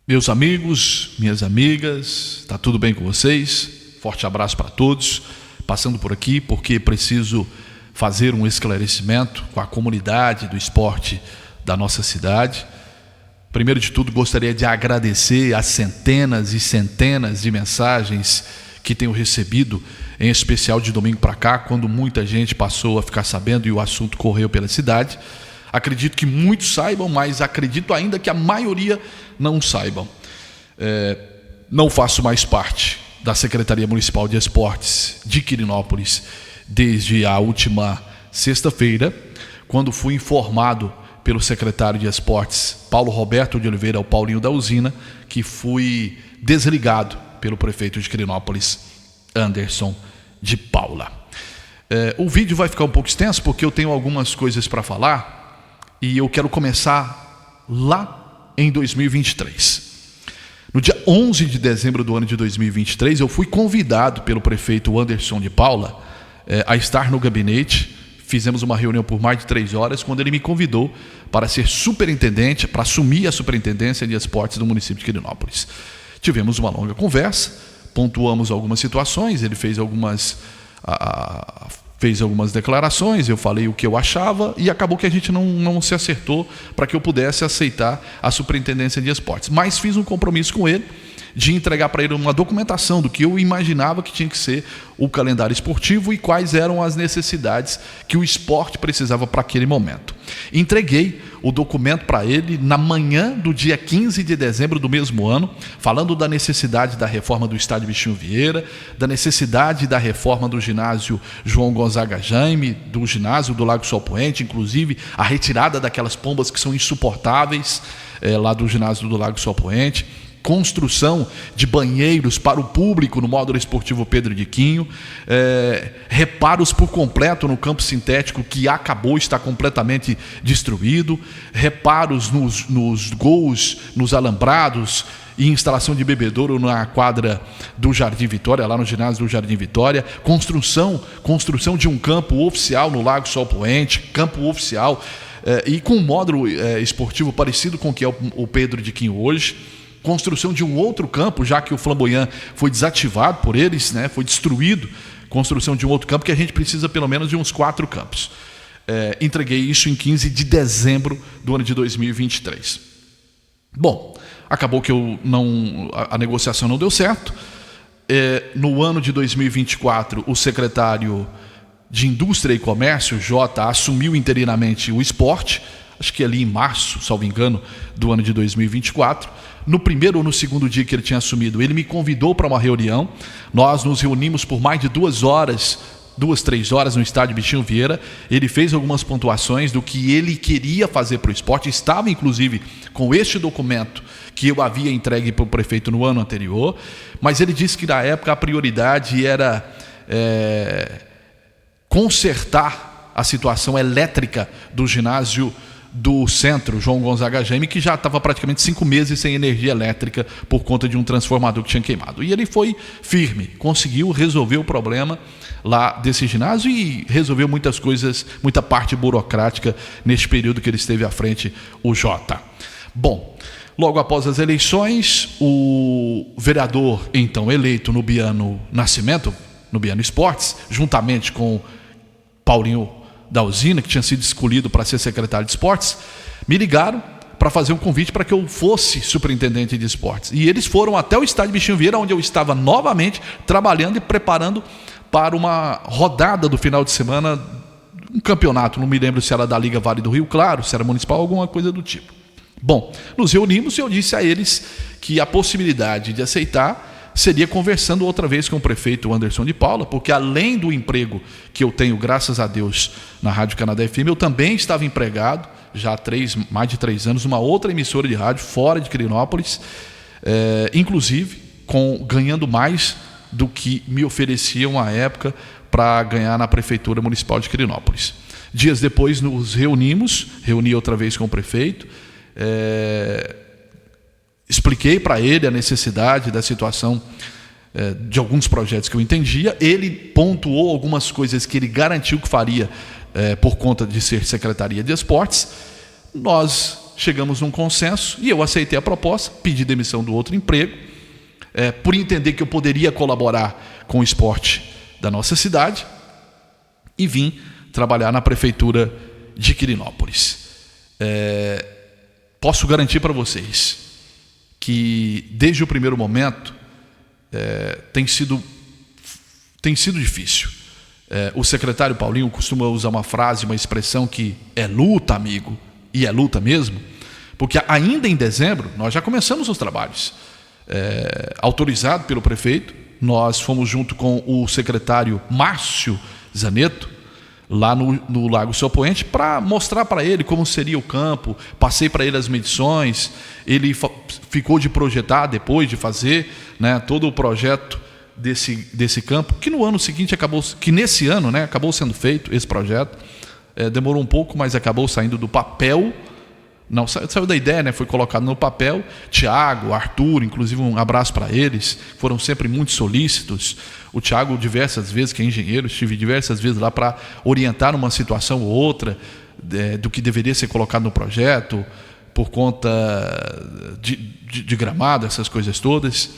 Meus amigos, minhas amigas, tá tudo bem com vocês? Forte abraço para todos. Passando por aqui porque preciso fazer um esclarecimento com a comunidade do esporte da nossa cidade. Primeiro de tudo, gostaria de agradecer as centenas e centenas de mensagens que tenho recebido, em especial de domingo para cá, quando muita gente passou a ficar sabendo e o assunto correu pela cidade. Acredito que muitos saibam, mas acredito ainda que a maioria não saibam. Não faço mais parte da Secretaria Municipal de Esportes de Quirinópolis desde a última sexta-feira, quando fui informado pelo secretário de Esportes, Paulo Roberto de Oliveira, o Paulinho da Usina, que fui desligado pelo prefeito de Quirinópolis, Anderson de Paula. O vídeo vai ficar um pouco extenso porque eu tenho algumas coisas para falar e eu quero começar lá em 2023. No dia 11 de dezembro do ano de 2023, eu fui convidado pelo prefeito Anderson de Paula a estar no gabinete. Fizemos uma reunião por mais de 3 horas, quando ele me convidou para ser superintendente, para assumir a superintendência de esportes do município de Quirinópolis. Tivemos uma longa conversa, pontuamos algumas situações, ele fez algumas declarações, eu falei o que eu achava e acabou que a gente não se acertou para que eu pudesse aceitar a superintendência de esportes. Mas fiz um compromisso com ele de entregar para ele uma documentação do que eu imaginava que tinha que ser o calendário esportivo e quais eram as necessidades que o esporte precisava para aquele momento. Entreguei o documento para ele na manhã do dia 15 de dezembro do mesmo ano, falando da necessidade da reforma do estádio Bichinho Vieira, da necessidade da reforma do ginásio João Gonzaga Jaime, do ginásio do Lago Sol Poente, inclusive a retirada daquelas pombas que são insuportáveis lá do ginásio do Lago Sol Poente, construção de banheiros para o público no módulo esportivo Pedro de Quinho, reparos por completo no campo sintético que acabou, está completamente destruído, reparos nos gols, nos alambrados e instalação de bebedouro na quadra do Jardim Vitória, lá no ginásio do Jardim Vitória, construção de um campo oficial no Lago Sol Poente, campo oficial, e com um módulo esportivo parecido com o que é o Pedro de Quinho hoje, construção de um outro campo, já que o Flamboyant foi desativado por eles, foi destruído, construção de um outro campo, que a gente precisa pelo menos de uns 4 campos. Entreguei isso em 15 de dezembro do ano de 2023. Bom, acabou que a negociação não deu certo. No ano de 2024, o secretário de Indústria e Comércio, Jota, assumiu interinamente o esporte, acho que ali em março, salvo engano, do ano de 2024. No primeiro ou no segundo dia que ele tinha assumido, ele me convidou para uma reunião. Nós nos reunimos por mais de 2 horas, 3 horas no estádio Bichinho Vieira. Ele fez algumas pontuações do que ele queria fazer para o esporte. Estava, inclusive, com este documento que eu havia entregue para o prefeito no ano anterior. Mas ele disse que, na época, a prioridade era consertar a situação elétrica do ginásio do centro, João Gonzaga Jaime, que já estava praticamente 5 meses sem energia elétrica por conta de um transformador que tinha queimado. E ele foi firme, conseguiu resolver o problema lá desse ginásio e resolveu muitas coisas, muita parte burocrática neste período que ele esteve à frente, o Jota. Bom, logo após as eleições, o vereador então eleito Nubiano Nascimento, Nubiano Esportes, juntamente com Paulinho da Usina, que tinha sido escolhido para ser secretário de esportes, me ligaram para fazer um convite para que eu fosse superintendente de esportes. E eles foram até o estádio Bichinho Vieira, onde eu estava novamente trabalhando e preparando para uma rodada do final de semana, um campeonato, não me lembro se era da Liga Vale do Rio Claro, se era municipal, alguma coisa do tipo. Bom, nos reunimos e eu disse a eles que a possibilidade de aceitar seria conversando outra vez com o prefeito Anderson de Paula, porque além do emprego que eu tenho, graças a Deus, na Rádio Canadá FM, eu também estava empregado, já há mais de 3 anos, numa outra emissora de rádio fora de Quirinópolis, inclusive ganhando mais do que me ofereciam à época para ganhar na Prefeitura Municipal de Quirinópolis. Dias depois nos reuni outra vez com o prefeito, expliquei para ele a necessidade da situação de alguns projetos que eu entendia. Ele pontuou algumas coisas que ele garantiu que faria por conta de ser Secretaria de Esportes. Nós chegamos num consenso e eu aceitei a proposta, pedi demissão do outro emprego, por entender que eu poderia colaborar com o esporte da nossa cidade, e vim trabalhar na prefeitura de Quirinópolis. Posso garantir para vocês que desde o primeiro momento tem sido difícil. O secretário Paulinho costuma usar uma frase, uma expressão que é luta, amigo, e é luta mesmo, porque ainda em dezembro nós já começamos os trabalhos. Autorizado pelo prefeito, nós fomos junto com o secretário Márcio Zaneto, lá no Lago Seu Poente, para mostrar para ele como seria o campo. Passei para ele as medições, ele ficou de projetar depois de fazer, né, todo o projeto desse campo, que no ano seguinte nesse ano, né, acabou sendo feito esse projeto. Demorou um pouco, mas acabou saindo do papel. Não, saiu da ideia, né? Foi colocado no papel. Tiago, Arthur, inclusive um abraço para eles, foram sempre muito solícitos. O Tiago, diversas vezes, que é engenheiro, estive diversas vezes lá para orientar uma situação ou outra do que deveria ser colocado no projeto, por conta de gramado, essas coisas todas.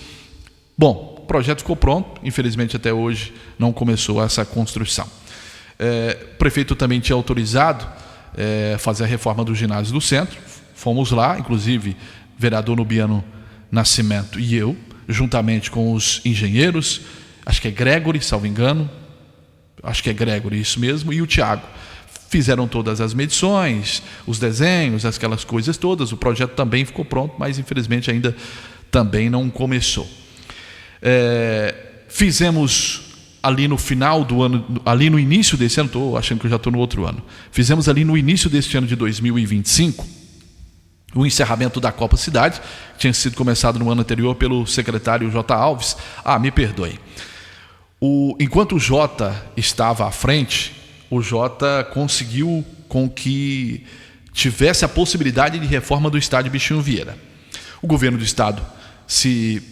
Bom, o projeto ficou pronto, infelizmente até hoje não começou essa construção. O prefeito também tinha autorizado fazer a reforma do ginásio do centro. Fomos lá, inclusive vereador Nubiano Nascimento e eu, juntamente com os engenheiros, acho que é Gregory, salvo engano, acho que é Gregory, isso mesmo, e o Tiago. Fizeram todas as medições, os desenhos, aquelas coisas todas. O projeto também ficou pronto, mas infelizmente ainda também não começou. Fizemos ali no final do ano, ali no início desse ano, estou achando que eu já estou no outro ano, fizemos ali no início deste ano de 2025, o encerramento da Copa Cidade, que tinha sido começado no ano anterior pelo secretário J. Alves. Me perdoe. Enquanto o J estava à frente, o J conseguiu com que tivesse a possibilidade de reforma do estádio Bichinho Vieira. O governo do estado se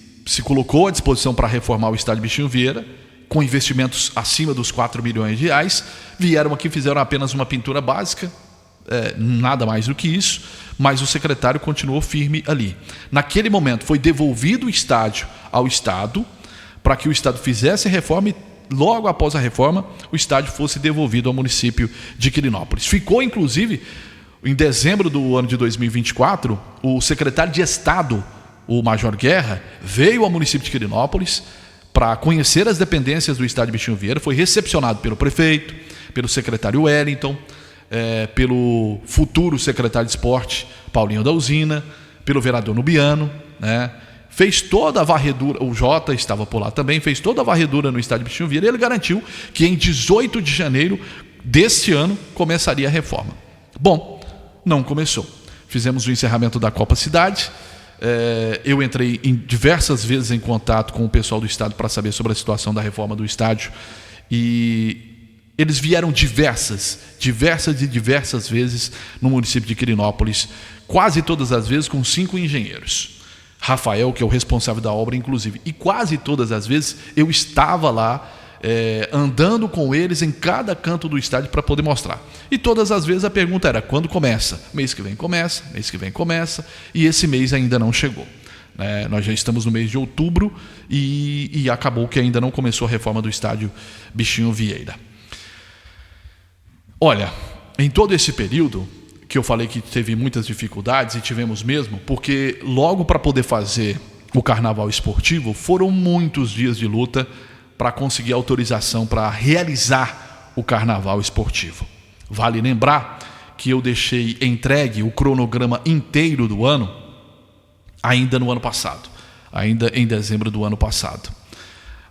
colocou à disposição para reformar o estádio Bichinho Vieira, com investimentos acima dos 4 milhões de reais. Vieram aqui, fizeram apenas uma pintura básica, nada mais do que isso, mas o secretário continuou firme ali. Naquele momento foi devolvido o estádio ao Estado, para que o Estado fizesse a reforma, e logo após a reforma o estádio fosse devolvido ao município de Quirinópolis. Ficou, inclusive, em dezembro do ano de 2024, o secretário de Estado, o Major Guerra, veio ao município de Quirinópolis para conhecer as dependências do estádio Bichinho Vieira. Foi recepcionado pelo prefeito, pelo secretário Wellington, pelo futuro secretário de esporte Paulinho da Usina, pelo vereador Nubiano, né? Fez toda a varredura, o Jota estava por lá também, fez toda a varredura no estádio Bichinho Vieira, e ele garantiu que em 18 de janeiro deste ano começaria a reforma. Bom, não começou. Fizemos o encerramento da Copa Cidade. Eu entrei diversas vezes em contato com o pessoal do estado para saber sobre a situação da reforma do estádio, e eles vieram diversas vezes no município de Quirinópolis, quase todas as vezes com 5 engenheiros. Rafael, que é o responsável da obra, inclusive, e quase todas as vezes eu estava lá, andando com eles em cada canto do estádio para poder mostrar. E todas as vezes a pergunta era: quando começa? Mês que vem começa, mês que vem começa, e esse mês ainda não chegou. Nós já estamos no mês de outubro e acabou que ainda não começou a reforma do estádio Bichinho Vieira. Olha, em todo esse período que eu falei que teve muitas dificuldades, e tivemos mesmo, porque logo para poder fazer o carnaval esportivo foram muitos dias de luta para conseguir autorização para realizar o carnaval esportivo. Vale lembrar que eu deixei entregue o cronograma inteiro do ano ainda no ano passado, ainda em dezembro do ano passado.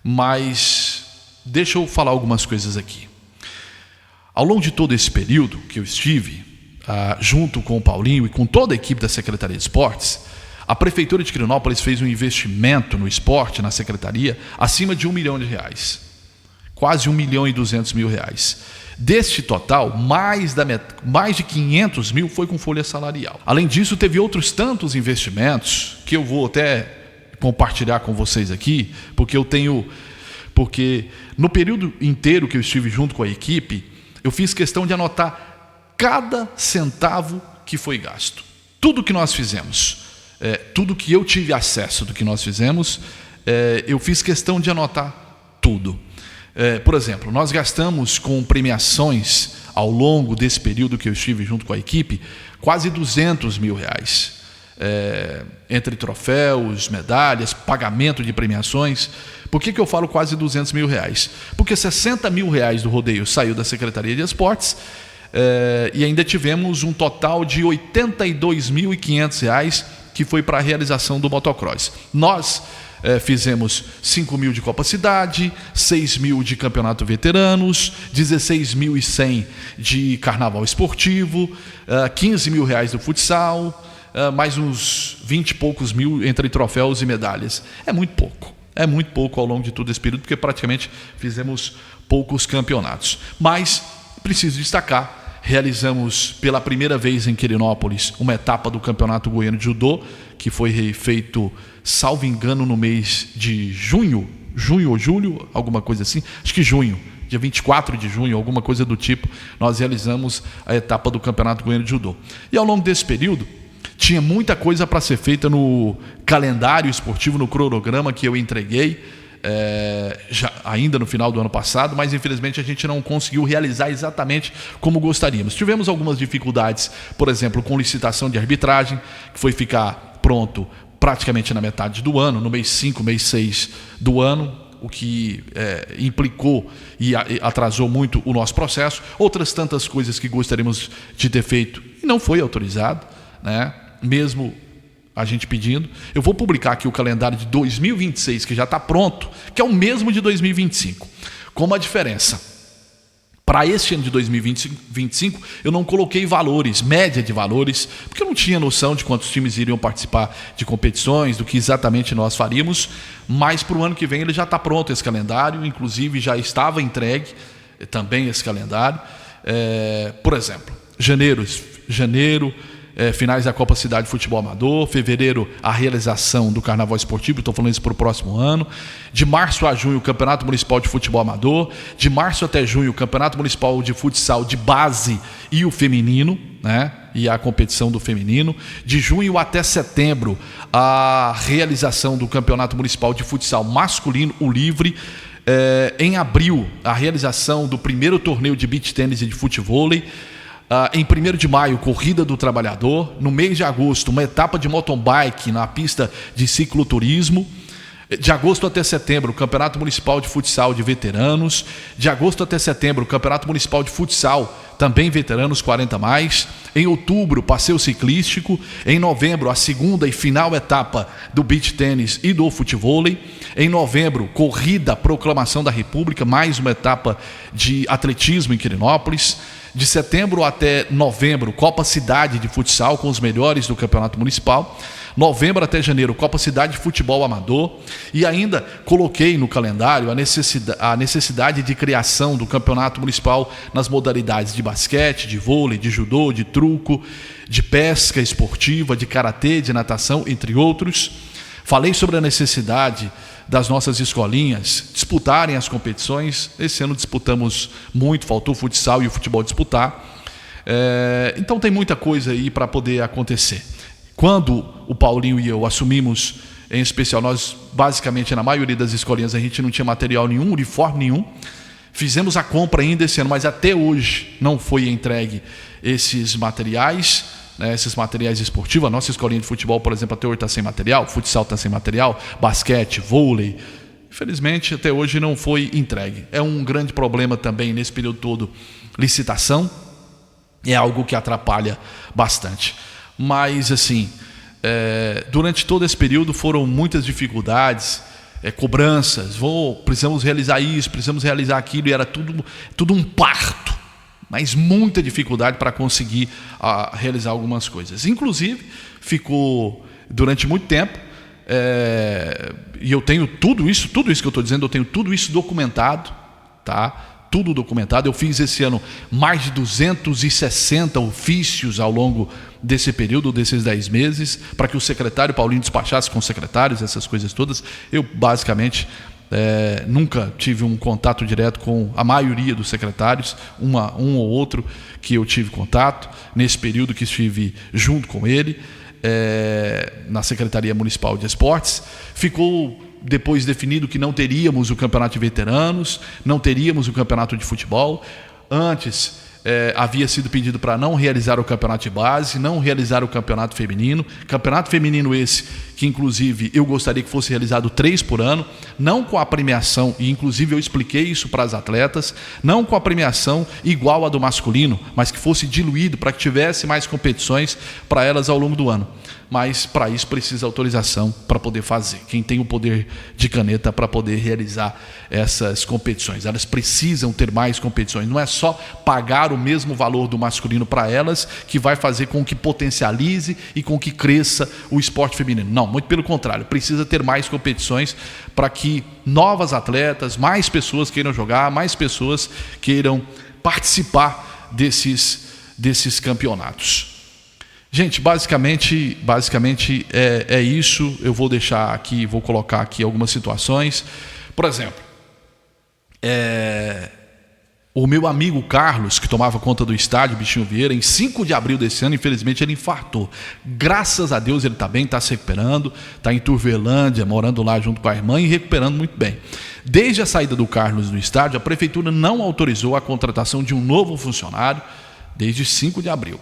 Mas deixa eu falar algumas coisas aqui. Ao longo de todo esse período que eu estive, junto com o Paulinho e com toda a equipe da Secretaria de Esportes, a Prefeitura de Quirinópolis fez um investimento no esporte, na Secretaria, acima de R$1 milhão, quase R$1.200.000. Deste total, mais de 500 mil foi com folha salarial. Além disso, teve outros tantos investimentos que eu vou até compartilhar com vocês aqui, porque no período inteiro que eu estive junto com a equipe, eu fiz questão de anotar cada centavo que foi gasto. tudo que nós fizemos, tudo que eu tive acesso do que nós fizemos, eu fiz questão de anotar tudo. Por exemplo, nós gastamos com premiações ao longo desse período que eu estive junto com a equipe quase R$200 mil. Entre troféus, medalhas, pagamento de premiações. Por que eu falo quase R$200 mil? Porque R$60 mil do rodeio saiu da Secretaria de Esportes, e ainda tivemos um total de R$82.500 que foi para a realização do motocross. Nós fizemos 5 mil de Copa Cidade, 6 mil de Campeonato Veteranos, 16.100 de Carnaval Esportivo, R$15 mil do futsal, mais uns 20 e poucos mil entre troféus e medalhas. É muito pouco ao longo de todo esse período, porque praticamente fizemos poucos campeonatos. Mas preciso destacar, realizamos pela primeira vez em Quirinópolis uma etapa do Campeonato Goiano de Judô, que foi feito, salvo engano, no mês de junho ou julho, alguma coisa assim, acho que junho, dia 24 de junho, alguma coisa do tipo, nós realizamos a etapa do Campeonato Goiano de Judô. E ao longo desse período, tinha muita coisa para ser feita no calendário esportivo, no cronograma que eu entreguei, já, ainda no final do ano passado, mas infelizmente a gente não conseguiu realizar exatamente como gostaríamos. Tivemos algumas dificuldades, por exemplo, com licitação de arbitragem, que foi ficar pronto praticamente na metade do ano, no mês 5, mês 6 do ano, o que implicou e atrasou muito o nosso processo. Outras tantas coisas que gostaríamos de ter feito e não foi autorizado, né? Mesmo a gente pedindo. Eu vou publicar aqui o calendário de 2026, que já está pronto, que é o mesmo de 2025. Com uma diferença. Para este ano de 2025, eu não coloquei valores, média de valores, porque eu não tinha noção de quantos times iriam participar de competições, do que exatamente nós faríamos, mas para o ano que vem ele já está pronto esse calendário, inclusive já estava entregue também esse calendário. Por exemplo, janeiro, finais da Copa Cidade de Futebol Amador, fevereiro a realização do Carnaval Esportivo, estou falando isso para o próximo ano, de março a junho o Campeonato Municipal de Futebol Amador, de março até junho o Campeonato Municipal de Futsal de base e o feminino, né? E a competição do feminino, de junho até setembro a realização do Campeonato Municipal de Futsal masculino, o livre, em abril a realização do primeiro torneio de beach tênis e de futevôlei. Em 1º de maio, Corrida do Trabalhador. No mês de agosto, uma etapa de mountain bike na pista de cicloturismo. De agosto até setembro, o Campeonato Municipal de Futsal de Veteranos. De agosto até setembro, o Campeonato Municipal de Futsal, também veteranos, 40+. Em outubro, passeio ciclístico. Em novembro, a segunda e final etapa do beach tênis e do futevôlei. Em novembro, corrida Proclamação da República, mais uma etapa de atletismo em Quirinópolis. De setembro até novembro, Copa Cidade de Futsal com os melhores do Campeonato Municipal. Novembro até janeiro, Copa Cidade de Futebol Amador. E ainda coloquei no calendário a necessidade de criação do Campeonato Municipal nas modalidades de basquete, de vôlei, de judô, de truco, de pesca esportiva, de karatê, de natação, entre outros. Falei sobre a necessidade das nossas escolinhas disputarem as competições. Esse ano disputamos muito, faltou o futsal e o futebol disputar. Então tem muita coisa aí para poder acontecer. Quando o Paulinho e eu assumimos, em especial nós, basicamente na maioria das escolinhas a gente não tinha material nenhum, uniforme nenhum. Fizemos a compra ainda esse ano, mas até hoje não foi entregue esses materiais, né, esses materiais esportivos. A nossa escolinha de futebol, por exemplo, até hoje está sem material, futsal está sem material, basquete, vôlei. Infelizmente, até hoje não foi entregue. É um grande problema também nesse período todo, licitação, é algo que atrapalha bastante. Mas, assim, durante todo esse período foram muitas dificuldades, cobranças, precisamos realizar isso, precisamos realizar aquilo, e era tudo um parto, mas muita dificuldade para conseguir realizar algumas coisas. Inclusive, ficou durante muito tempo, e eu tenho tudo isso que eu estou dizendo, eu tenho tudo isso documentado, tá? Tudo documentado. Eu fiz esse ano mais de 260 ofícios ao longo desse período, desses 10 meses, para que o secretário Paulinho despachasse com os secretários, essas coisas todas. Eu basicamente Nunca tive um contato direto com a maioria dos secretários, um ou outro que eu tive contato nesse período que estive junto com ele na Secretaria Municipal de Esportes. Ficou depois definido que não teríamos o campeonato de veteranos, não teríamos o campeonato de futebol. Antes havia sido pedido para não realizar o campeonato de base, não realizar o campeonato feminino. Campeonato feminino esse que inclusive eu gostaria que fosse realizado 3 por ano, não com a premiação, e inclusive eu expliquei isso para as atletas, não com a premiação igual a do masculino, mas que fosse diluído para que tivesse mais competições para elas ao longo do ano. Mas para isso precisa autorização para poder fazer. Quem tem o poder de caneta para poder realizar essas competições, elas precisam ter mais competições. Não é só pagar o mesmo valor do masculino para elas que vai fazer com que potencialize e com que cresça o esporte feminino. Não, muito pelo contrário, precisa ter mais competições para que novas atletas, mais pessoas queiram jogar, mais pessoas queiram participar desses campeonatos. Gente, basicamente é isso. Eu vou deixar aqui, vou colocar aqui algumas situações. Por exemplo, o meu amigo Carlos, que tomava conta do estádio Bichinho Vieira, em 5 de abril desse ano, infelizmente ele infartou. Graças a Deus ele está bem, está se recuperando, está em Turvelândia, morando lá junto com a irmã e recuperando muito bem. Desde a saída do Carlos do estádio, a prefeitura não autorizou a contratação de um novo funcionário desde 5 de abril.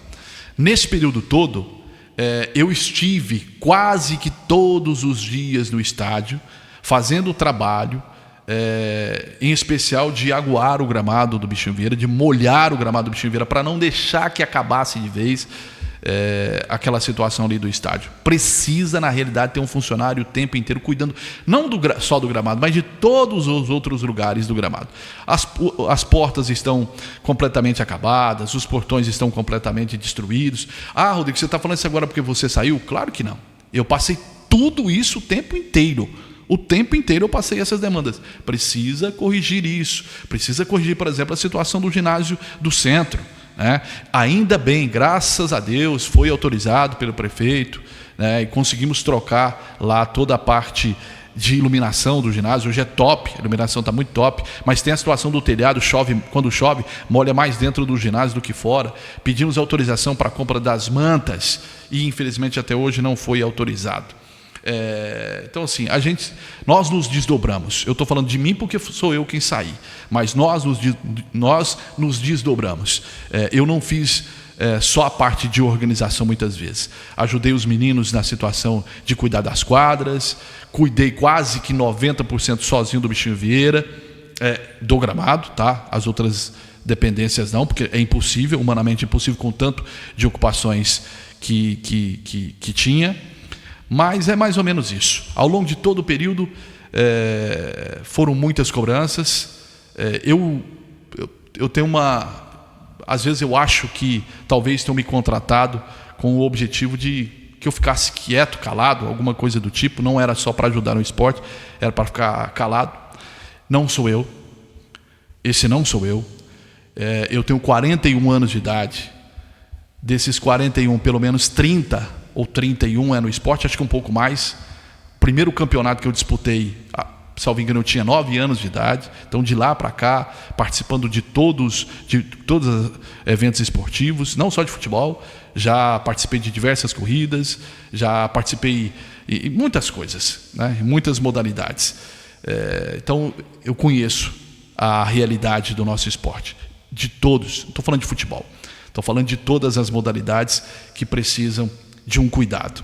Nesse período todo, eu estive quase que todos os dias no estádio, fazendo o trabalho, em especial de aguar o gramado do Bichinho Vieira, de molhar o gramado do Bichinho Vieira, para não deixar que acabasse de vez aquela situação ali do estádio. Precisa, na realidade, ter um funcionário o tempo inteiro cuidando, não só do gramado, mas de todos os outros lugares do gramado. As portas estão completamente acabadas, os portões estão completamente destruídos. Ah, Rodrigo, você está falando isso agora porque você saiu? Claro que não. Eu passei tudo isso o tempo inteiro. O tempo inteiro eu passei essas demandas. Precisa corrigir isso. Precisa corrigir, por exemplo, a situação do ginásio do centro. Ainda bem, graças a Deus, foi autorizado pelo prefeito, e conseguimos trocar lá toda a parte de iluminação do ginásio. Hoje é top, a iluminação está muito top, mas tem a situação do telhado, quando chove, molha mais dentro do ginásio do que fora. Pedimos autorização para a compra das mantas e infelizmente até hoje não foi autorizado. Então assim, nós nos desdobramos. Eu estou falando de mim porque sou eu quem saí, mas nós nos desdobramos. Eu não fiz só a parte de organização muitas vezes. Ajudei os meninos na situação de cuidar das quadras, cuidei quase que 90% sozinho do Bichinho Vieira, do gramado, tá? As outras dependências não, porque é impossível, humanamente impossível com tanto de ocupações que tinha. Mas é mais ou menos isso. Ao longo de todo o período, foram muitas cobranças. Eu tenho às vezes eu acho que talvez tenham me contratado com o objetivo de que eu ficasse quieto, calado, alguma coisa do tipo. Não era só para ajudar no esporte, era para ficar calado. Não sou eu. Esse não sou eu. Eu tenho 41 anos de idade. Desses 41, pelo menos 30 ou 31 no esporte, acho que um pouco mais. O primeiro campeonato que eu disputei, salvo engano, eu tinha 9 anos de idade. Então, de lá para cá, participando de todos os eventos esportivos, não só de futebol, já participei de diversas corridas, já participei em muitas coisas, em muitas modalidades. Então, eu conheço a realidade do nosso esporte, de todos. Não estou falando de futebol, estou falando de todas as modalidades que precisam de um cuidado.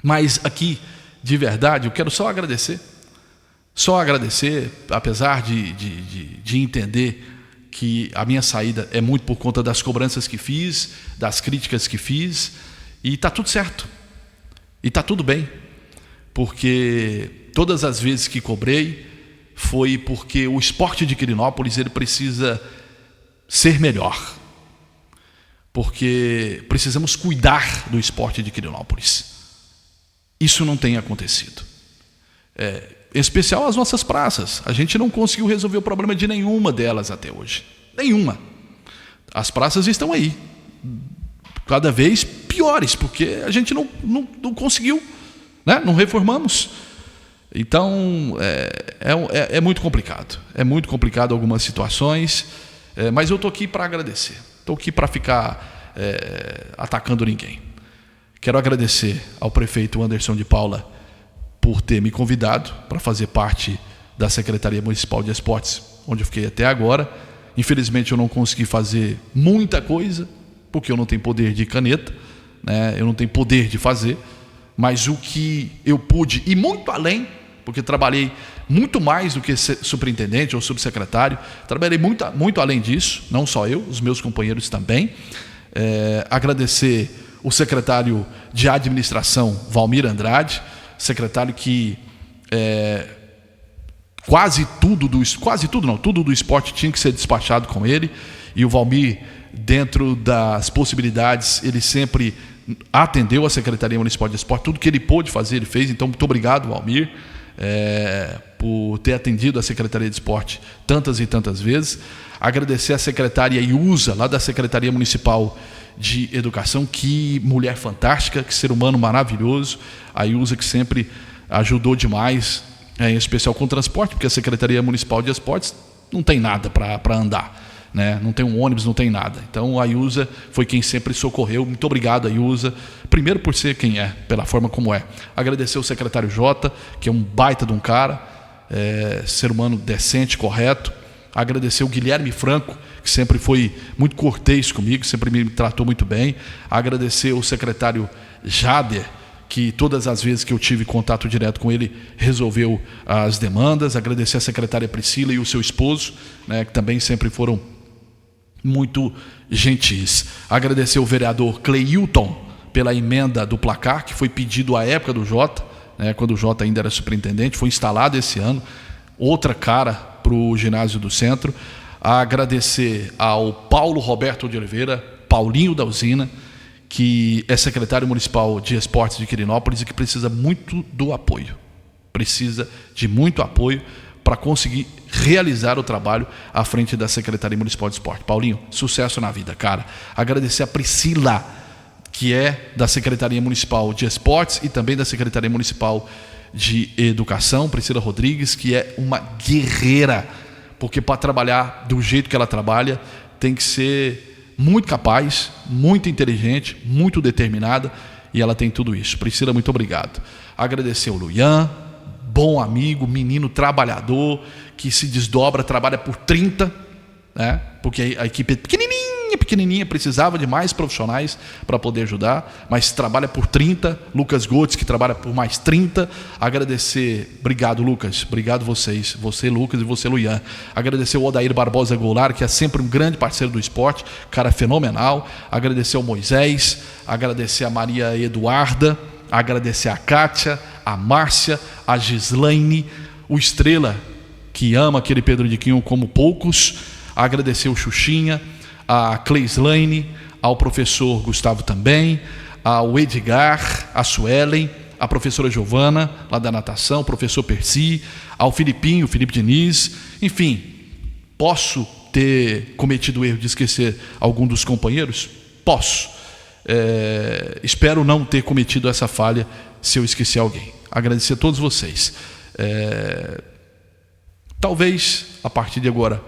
Mas aqui, de verdade, eu quero só agradecer, apesar de entender que a minha saída é muito por conta das cobranças que fiz, das críticas que fiz, e está tudo certo, e está tudo bem, porque todas as vezes que cobrei foi porque o esporte de Quirinópolis ele precisa ser melhor, porque precisamos cuidar do esporte de Quirinópolis. Isso não tem acontecido. Em especial as nossas praças. A gente não conseguiu resolver o problema de nenhuma delas até hoje. Nenhuma. As praças estão aí, cada vez piores, porque a gente não conseguiu, não reformamos. Então, é muito complicado. É muito complicado algumas situações, mas eu estou aqui para agradecer. Estou aqui para ficar atacando ninguém. Quero agradecer ao prefeito Anderson de Paula por ter me convidado para fazer parte da Secretaria Municipal de Esportes, onde eu fiquei até agora. Infelizmente, eu não consegui fazer muita coisa, porque eu não tenho poder de caneta, né? Eu não tenho poder de fazer, mas o que eu pude, e muito além, porque trabalhei muito mais do que superintendente ou subsecretário, trabalhei muito além disso, não só eu, os meus companheiros também. Agradecer o secretário de administração, Valmir Andrade, secretário que tudo do esporte tinha que ser despachado com ele, e o Valmir, dentro das possibilidades, ele sempre atendeu a Secretaria Municipal de Esporte, tudo que ele pôde fazer, ele fez. Então, muito obrigado, Valmir, por ter atendido a Secretaria de Esporte tantas e tantas vezes. Agradecer a secretária Iusa, lá da Secretaria Municipal de Educação, que mulher fantástica, que ser humano maravilhoso. A Iusa, que sempre ajudou demais, em especial com o transporte, porque a Secretaria Municipal de Esportes não tem nada para andar, né? Não tem um ônibus, não tem nada. Então a Iusa foi quem sempre socorreu. Muito obrigado, Iusa, primeiro por ser quem é, pela forma como é. Agradecer o secretário Jota, que é um baita de um cara, ser humano decente, correto. Agradecer o Guilherme Franco, que sempre foi muito cortês comigo, sempre me tratou muito bem. Agradecer o secretário Jader, que todas as vezes que eu tive contato direto com ele, resolveu as demandas. Agradecer a secretária Priscila e o seu esposo, né, que também sempre foram muito gentis. Agradecer o vereador Cleilton pela emenda do placar, que foi pedido à época do Jota, né, quando o Jota ainda era superintendente, foi instalado esse ano. Outra cara para o ginásio do centro. Agradecer ao Paulo Roberto de Oliveira, Paulinho da Usina, que é secretário municipal de esportes de Quirinópolis e que precisa muito do apoio. Precisa de muito apoio para conseguir realizar o trabalho à frente da Secretaria Municipal de Esporte. Paulinho, sucesso na vida, cara. Agradecer a Priscila, que é da Secretaria Municipal de Esportes e também da Secretaria Municipal de Educação, Priscila Rodrigues, que é uma guerreira, porque para trabalhar do jeito que ela trabalha, tem que ser muito capaz, muito inteligente, muito determinada, e ela tem tudo isso. Priscila, muito obrigado. Agradecer ao Luian, bom amigo, menino trabalhador, que se desdobra, trabalha por 30, né? Porque a equipe é pequenininha, precisava de mais profissionais para poder ajudar, mas trabalha por 30. Lucas Gotes, que trabalha por mais 30. Agradecer, obrigado Lucas, obrigado vocês, você Lucas e você Luian. Agradecer o Odair Barbosa Goulart, que é sempre um grande parceiro do esporte, cara fenomenal. Agradecer ao Moisés, agradecer a Maria Eduarda, agradecer a Kátia, a Márcia, a Gislaine, o Estrela, que ama aquele Pedro Diquinho como poucos. Agradecer o Xuxinha, a Cleislaine, ao professor Gustavo também, ao Edgar, a Suelen, a professora Giovana, lá da natação, o professor Percy, ao Filipinho, Felipe Diniz. Enfim, posso ter cometido o erro de esquecer algum dos companheiros? Posso. Espero não ter cometido essa falha se eu esquecer alguém. Agradecer a todos vocês. Talvez, a partir de agora,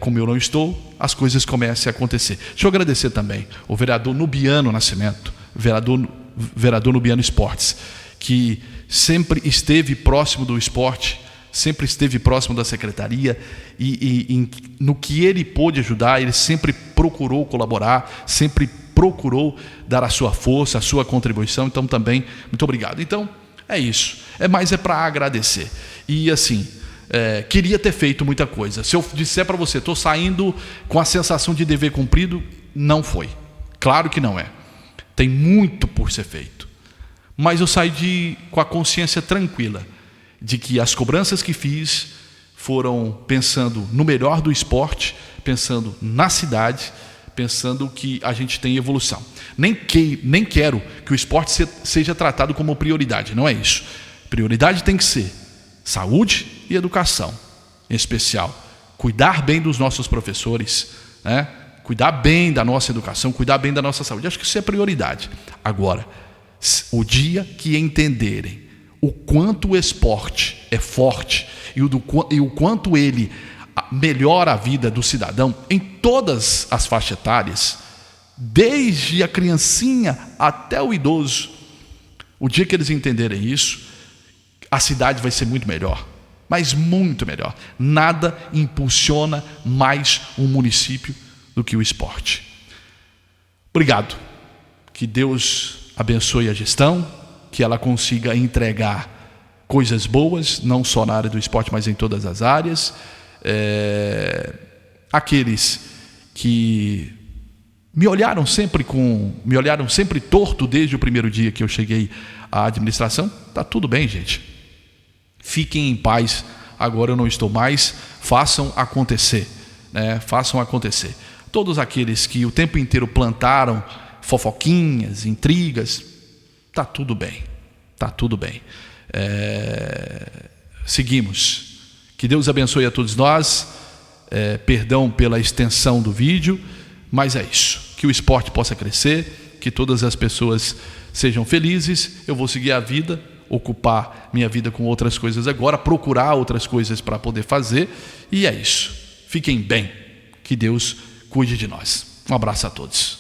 como eu não estou, as coisas comecem a acontecer. Deixa eu agradecer também o vereador Nubiano Nascimento, vereador Nubiano Esportes, que sempre esteve próximo do esporte, sempre esteve próximo da secretaria e no que ele pôde ajudar, ele sempre procurou colaborar, sempre procurou dar a sua força, a sua contribuição. Então também, muito obrigado. Então, é isso. É para agradecer. E assim, queria ter feito muita coisa. Se eu disser para você, estou saindo com a sensação de dever cumprido, não foi. Claro que não é. Tem muito por ser feito. Mas eu saí com a consciência tranquila de que as cobranças que fiz foram pensando no melhor do esporte, pensando na cidade, pensando que a gente tem evolução. Nem quero que o esporte seja tratado como prioridade, não é isso. Prioridade tem que ser saúde e educação, em especial. Cuidar bem dos nossos professores, né? Cuidar bem da nossa educação, cuidar bem da nossa saúde. Acho que isso é prioridade. Agora, o dia que entenderem o quanto o esporte é forte e o quanto ele melhora a vida do cidadão em todas as faixas etárias, desde a criancinha até o idoso. O dia que eles entenderem isso, a cidade vai ser muito melhor, mas muito melhor. Nada impulsiona mais um município do que o esporte. Obrigado. Que Deus abençoe a gestão, que ela consiga entregar coisas boas, não só na área do esporte, mas em todas as áreas. Aqueles que me olharam sempre torto desde o primeiro dia que eu cheguei à administração, tá tudo bem, gente. Fiquem em paz. Agora eu não estou mais. Façam acontecer, né? Façam acontecer. Todos aqueles que o tempo inteiro plantaram fofoquinhas, intrigas, tá tudo bem. Tá tudo bem. Seguimos. Que Deus abençoe a todos nós. Perdão pela extensão do vídeo, mas é isso. Que o esporte possa crescer, que todas as pessoas sejam felizes. Eu vou seguir a vida, ocupar minha vida com outras coisas agora, procurar outras coisas para poder fazer, e é isso. Fiquem bem. Que Deus cuide de nós. Um abraço a todos.